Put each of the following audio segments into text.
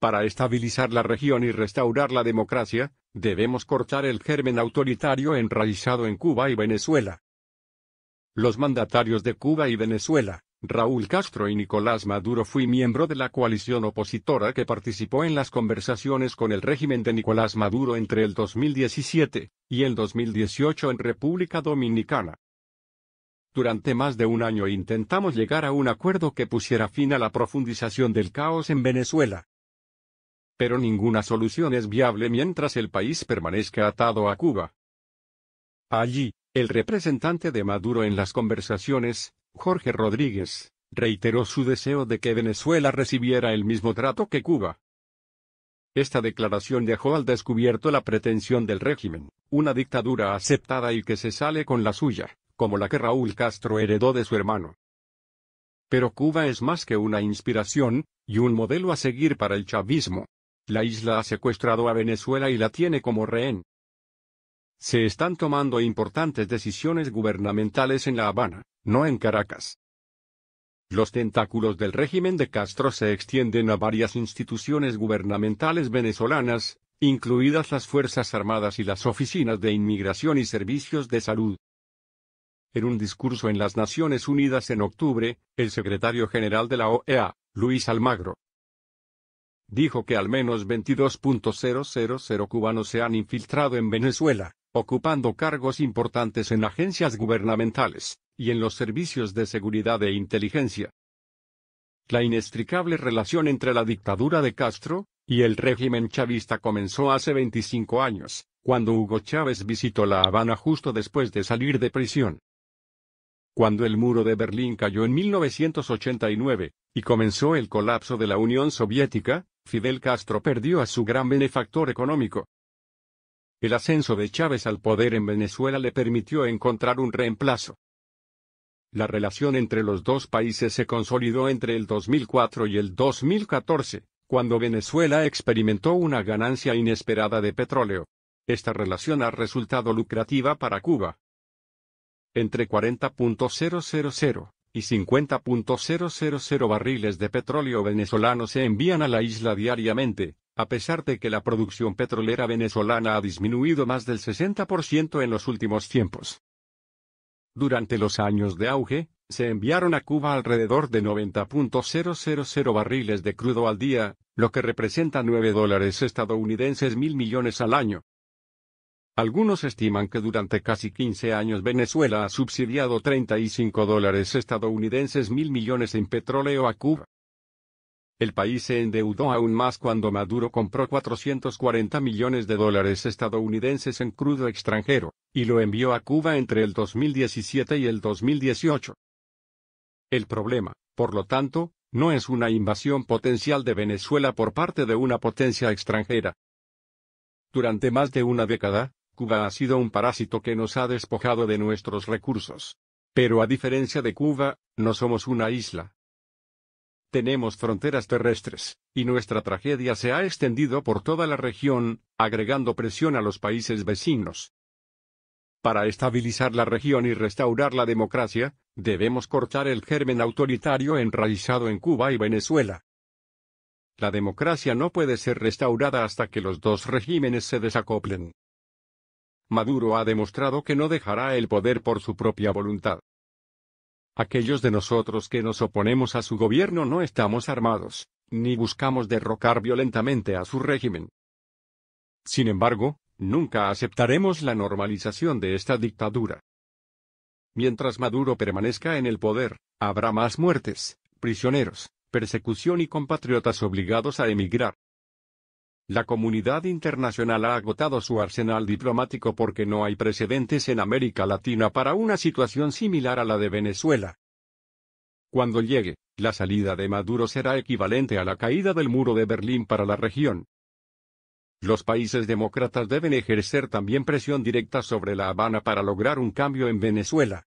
Para estabilizar la región y restaurar la democracia, debemos cortar el germen autoritario enraizado en Cuba y Venezuela. Los mandatarios de Cuba y Venezuela, Raúl Castro y Nicolás Maduro, fui miembro de la coalición opositora que participó en las conversaciones con el régimen de Nicolás Maduro entre el 2017 y el 2018 en República Dominicana. Durante más de un año intentamos llegar a un acuerdo que pusiera fin a la profundización del caos en Venezuela. Pero ninguna solución es viable mientras el país permanezca atado a Cuba. Allí, el representante de Maduro en las conversaciones, Jorge Rodríguez, reiteró su deseo de que Venezuela recibiera el mismo trato que Cuba. Esta declaración dejó al descubierto la pretensión del régimen, una dictadura aceptada y que se sale con la suya, como la que Raúl Castro heredó de su hermano. Pero Cuba es más que una inspiración, y un modelo a seguir para el chavismo. La isla ha secuestrado a Venezuela y la tiene como rehén. Se están tomando importantes decisiones gubernamentales en La Habana, no en Caracas. Los tentáculos del régimen de Castro se extienden a varias instituciones gubernamentales venezolanas, incluidas las Fuerzas Armadas y las oficinas de inmigración y servicios de salud. En un discurso en las Naciones Unidas en octubre, el secretario general de la OEA, Luis Almagro, dijo que al menos 22.000 cubanos se han infiltrado en Venezuela, ocupando cargos importantes en agencias gubernamentales y en los servicios de seguridad e inteligencia. La inextricable relación entre la dictadura de Castro y el régimen chavista comenzó hace 25 años, cuando Hugo Chávez visitó La Habana justo después de salir de prisión. Cuando el muro de Berlín cayó en 1989, y comenzó el colapso de la Unión Soviética, Fidel Castro perdió a su gran benefactor económico. El ascenso de Chávez al poder en Venezuela le permitió encontrar un reemplazo. La relación entre los dos países se consolidó entre el 2004 y el 2014, cuando Venezuela experimentó una ganancia inesperada de petróleo. Esta relación ha resultado lucrativa para Cuba. Entre 40.000 y 50.000 barriles de petróleo venezolano se envían a la isla diariamente, a pesar de que la producción petrolera venezolana ha disminuido más del 60% en los últimos tiempos. Durante los años de auge, se enviaron a Cuba alrededor de 90.000 barriles de crudo al día, lo que representa $9 estadounidenses mil millones al año. Algunos estiman que durante casi 15 años Venezuela ha subsidiado $35 estadounidenses mil millones en petróleo a Cuba. El país se endeudó aún más cuando Maduro compró $440 millones estadounidenses en crudo extranjero, y lo envió a Cuba entre el 2017 y el 2018. El problema, por lo tanto, no es una invasión potencial de Venezuela por parte de una potencia extranjera. Durante más de una década, Cuba ha sido un parásito que nos ha despojado de nuestros recursos. Pero a diferencia de Cuba, no somos una isla. Tenemos fronteras terrestres, y nuestra tragedia se ha extendido por toda la región, agregando presión a los países vecinos. Para estabilizar la región y restaurar la democracia, debemos cortar el germen autoritario enraizado en Cuba y Venezuela. La democracia no puede ser restaurada hasta que los dos regímenes se desacoplen. Maduro ha demostrado que no dejará el poder por su propia voluntad. Aquellos de nosotros que nos oponemos a su gobierno no estamos armados, ni buscamos derrocar violentamente a su régimen. Sin embargo, nunca aceptaremos la normalización de esta dictadura. Mientras Maduro permanezca en el poder, habrá más muertes, prisioneros, persecución y compatriotas obligados a emigrar. La comunidad internacional ha agotado su arsenal diplomático porque no hay precedentes en América Latina para una situación similar a la de Venezuela. Cuando llegue, la salida de Maduro será equivalente a la caída del muro de Berlín para la región. Los países demócratas deben ejercer también presión directa sobre La Habana para lograr un cambio en Venezuela.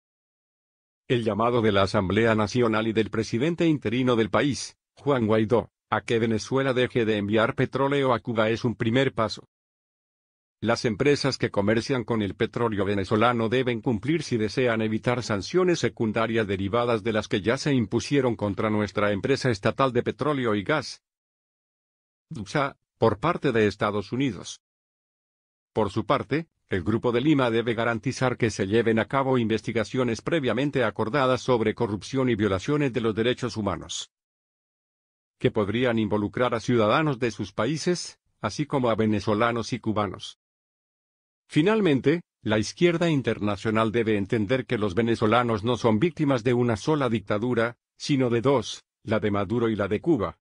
El llamado de la Asamblea Nacional y del presidente interino del país, Juan Guaidó, a que Venezuela deje de enviar petróleo a Cuba es un primer paso. Las empresas que comercian con el petróleo venezolano deben cumplir si desean evitar sanciones secundarias derivadas de las que ya se impusieron contra nuestra empresa estatal de petróleo y gas. USA, por parte de Estados Unidos. Por su parte, el Grupo de Lima debe garantizar que se lleven a cabo investigaciones previamente acordadas sobre corrupción y violaciones de los derechos humanos, que podrían involucrar a ciudadanos de sus países, así como a venezolanos y cubanos. Finalmente, la izquierda internacional debe entender que los venezolanos no son víctimas de una sola dictadura, sino de dos, la de Maduro y la de Cuba.